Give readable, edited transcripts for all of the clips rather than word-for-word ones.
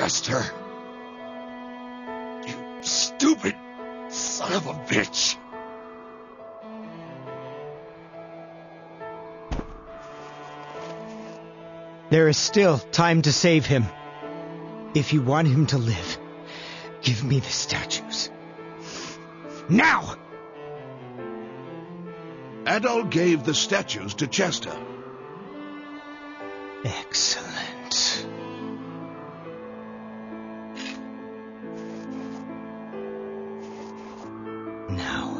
Chester! You stupid son of a bitch! There is still time to save him. If you want him to live, give me the statues. Now! Adol gave the statues to Chester. Excellent. Now,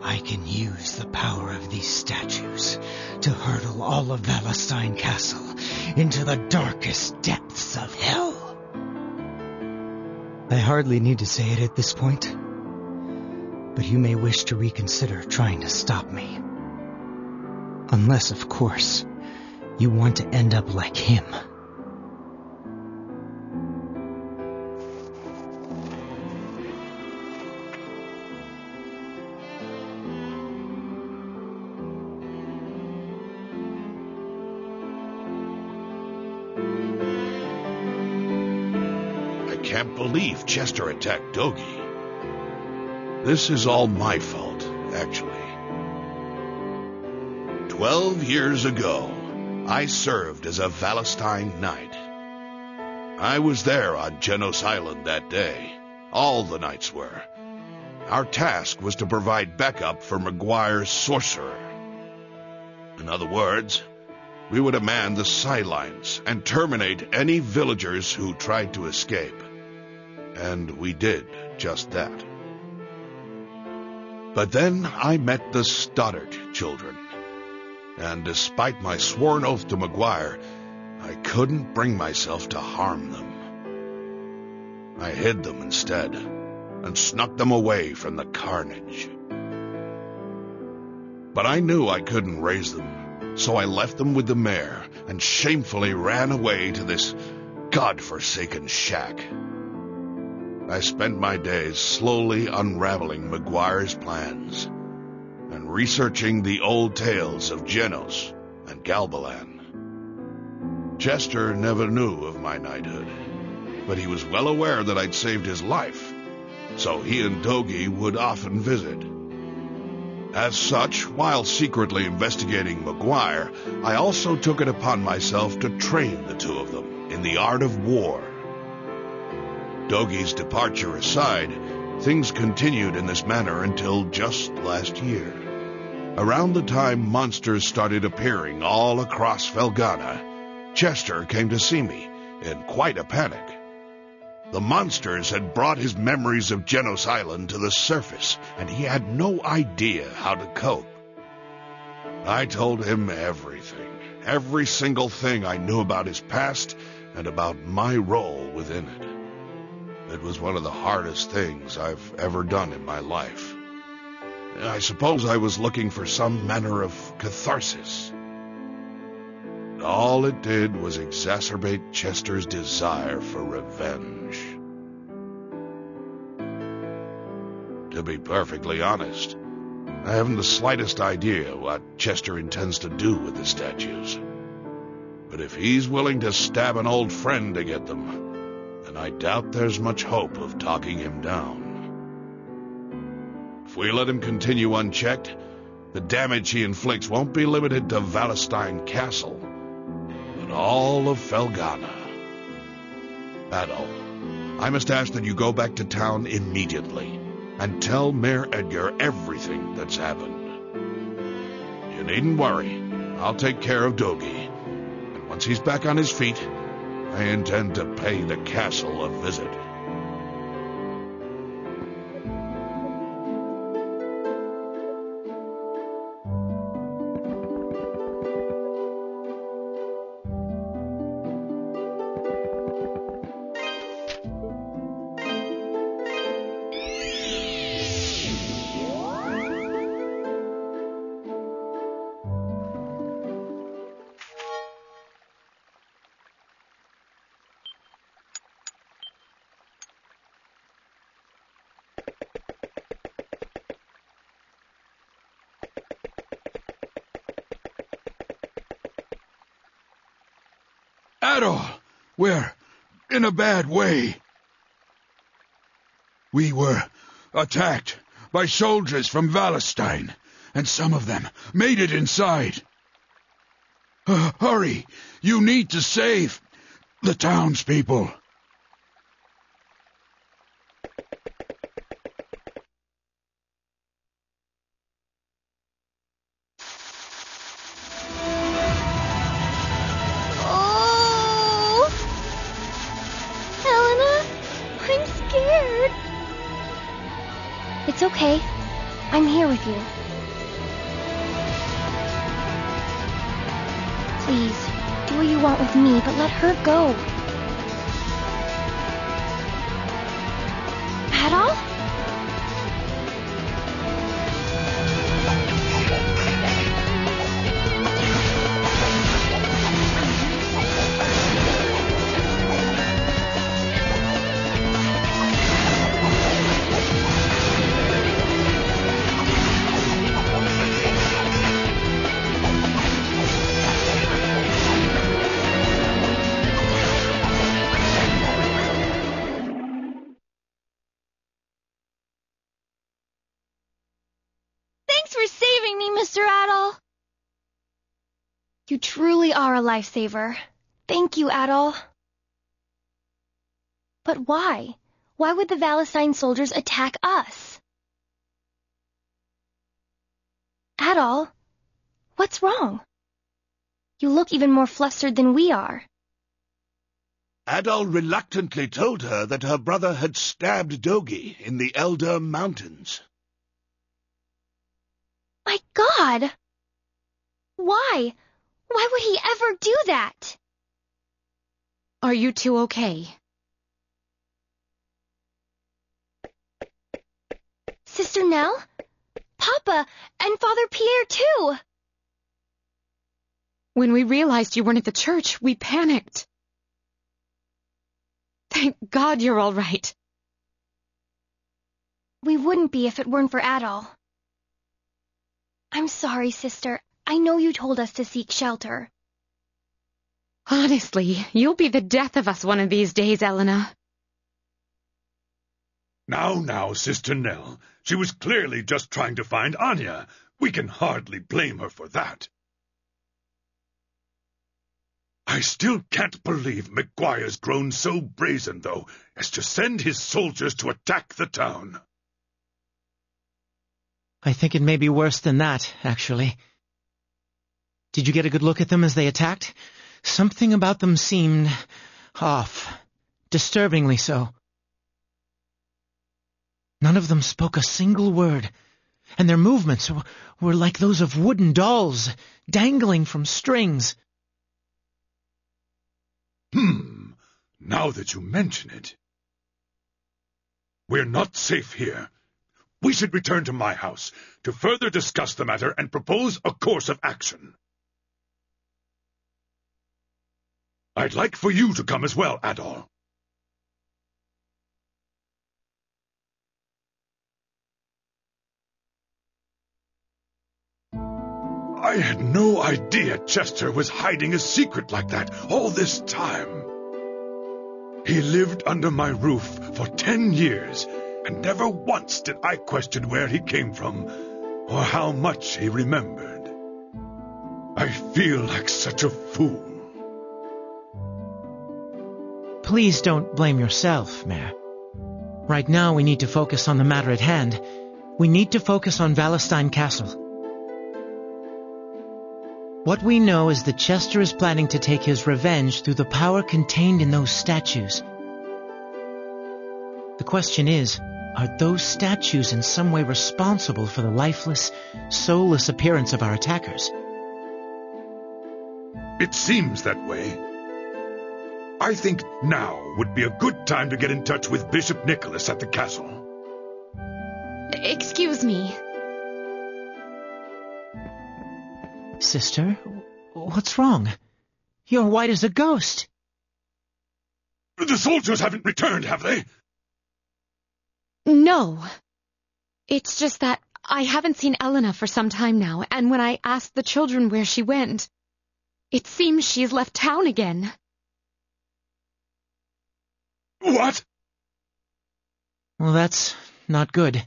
I can use the power of these statues to hurtle all of Valestein Castle into the darkest depths of hell. I hardly need to say it at this point, but you may wish to reconsider trying to stop me. Unless, of course, you want to end up like him. I can't believe Chester attacked Dogi. This is all my fault, actually. 12 years ago, I served as a Valestein knight. I was there on Genos Island that day. All the knights were. Our task was to provide backup for Maguire's sorcerer. In other words, we would man the sidelines and terminate any villagers who tried to escape. And we did just that. But then I met the Stoddard children. And despite my sworn oath to Maguire, I couldn't bring myself to harm them. I hid them instead, and snuck them away from the carnage. But I knew I couldn't raise them, so I left them with the mayor, and shamefully ran away to this godforsaken shack. I spent my days slowly unraveling Maguire's plans, and researching the old tales of Genos and Galbalan. Chester never knew of my knighthood, but he was well aware that I'd saved his life, so he and Dogi would often visit. As such, while secretly investigating Maguire, I also took it upon myself to train the two of them in the art of war. Dogi's departure aside, things continued in this manner until just last year. Around the time monsters started appearing all across Felghana, Chester came to see me in quite a panic. The monsters had brought his memories of Genos Island to the surface, and he had no idea how to cope. I told him everything, every single thing I knew about his past and about my role within it. It was one of the hardest things I've ever done in my life. I suppose I was looking for some manner of catharsis. All it did was exacerbate Chester's desire for revenge. To be perfectly honest, I haven't the slightest idea what Chester intends to do with the statues. But if he's willing to stab an old friend to get them, then I doubt there's much hope of talking him down. If we let him continue unchecked, the damage he inflicts won't be limited to Valestein Castle, but all of Felghana. Adol, I must ask that you go back to town immediately and tell Mayor Edgar everything that's happened. You needn't worry. I'll take care of Dogi, and once he's back on his feet, I intend to pay the castle a visit. Adol! Where in a bad way. We were attacked by soldiers from Valestein, and some of them made it inside. Hurry! You need to save the townspeople. Oh! Helena, I'm scared. It's okay. I'm here with you. Please, do what you want with me, but let her go. Adol? Mr. Adol. You truly are a lifesaver. Thank you, Adol. But why? Why would the Valestein soldiers attack us? Adol, what's wrong? You look even more flustered than we are. Adol reluctantly told her that her brother had stabbed Dogi in the Elder Mountains. My God! Why? Why would he ever do that? Are you two okay? Sister Nell? Papa and Father Pierre, too! When we realized you weren't at the church, we panicked. Thank God you're all right. We wouldn't be if it weren't for Adol. I'm sorry, sister. I know you told us to seek shelter. Honestly, you'll be the death of us one of these days, Elena. Now, Sister Nell. She was clearly just trying to find Anya. We can hardly blame her for that. I still can't believe McGuire's grown so brazen, though, as to send his soldiers to attack the town. I think it may be worse than that, actually. Did you get a good look at them as they attacked? Something about them seemed off, disturbingly so. None of them spoke a single word, and their movements were like those of wooden dolls, dangling from strings. Now that you mention it. We're not safe here. We should return to my house to further discuss the matter and propose a course of action. I'd like for you to come as well, Adol. I had no idea Chester was hiding a secret like that all this time. He lived under my roof for 10 years, and never once did I question where he came from, or how much he remembered. I feel like such a fool. Please don't blame yourself, Mayor. Right now we need to focus on the matter at hand. We need to focus on Valestein Castle. What we know is that Chester is planning to take his revenge through the power contained in those statues. The question is, are those statues in some way responsible for the lifeless, soulless appearance of our attackers? It seems that way. I think now would be a good time to get in touch with Bishop Nicholas at the castle. Excuse me. Sister, what's wrong? You're white as a ghost. The soldiers haven't returned, have they? No. It's just that I haven't seen Elena for some time now, and when I asked the children where she went, it seems she's left town again. What? Well, that's not good.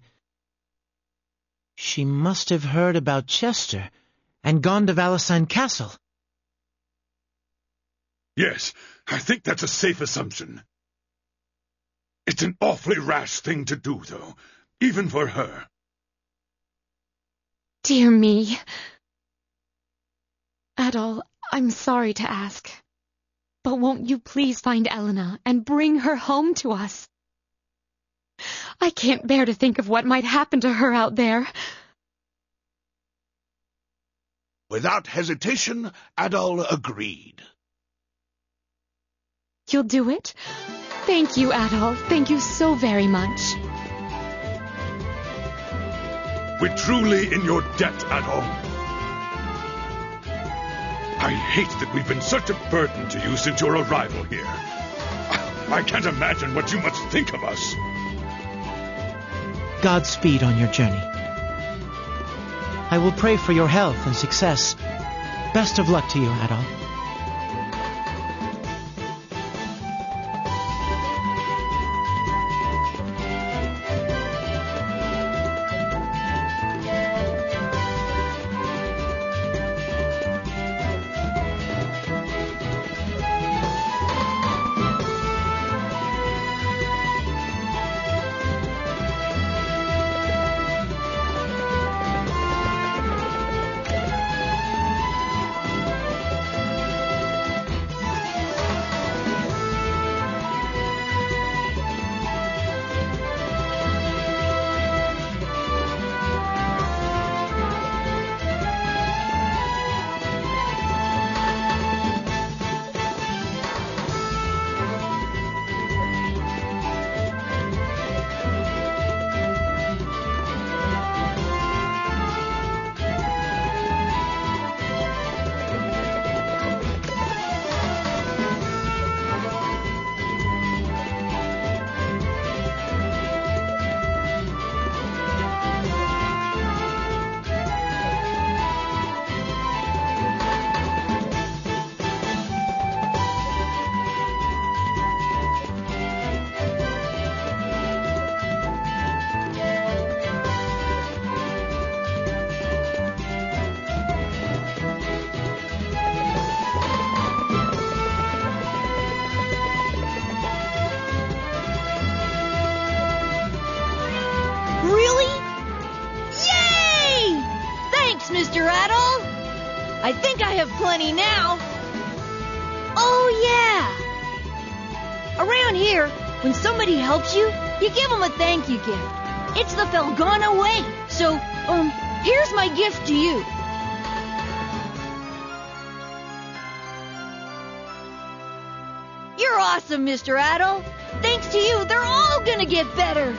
She must have heard about Chester and gone to Valestein Castle. Yes, I think that's a safe assumption. It's an awfully rash thing to do, though, even for her. Dear me. Adol, I'm sorry to ask, but won't you please find Elena and bring her home to us? I can't bear to think of what might happen to her out there. Without hesitation, Adol agreed. You'll do it? Thank you, Adol. Thank you so very much. We're truly in your debt, Adol. I hate that we've been such a burden to you since your arrival here. I can't imagine what you must think of us. Godspeed on your journey. I will pray for your health and success. Best of luck to you, Adol. Mr. Adol. I think I have plenty now. Oh, yeah. Around here, when somebody helps you, you give them a thank you gift. It's the Felghana way. So, here's my gift to you. You're awesome, Mr. Adol. Thanks to you, they're all gonna get better.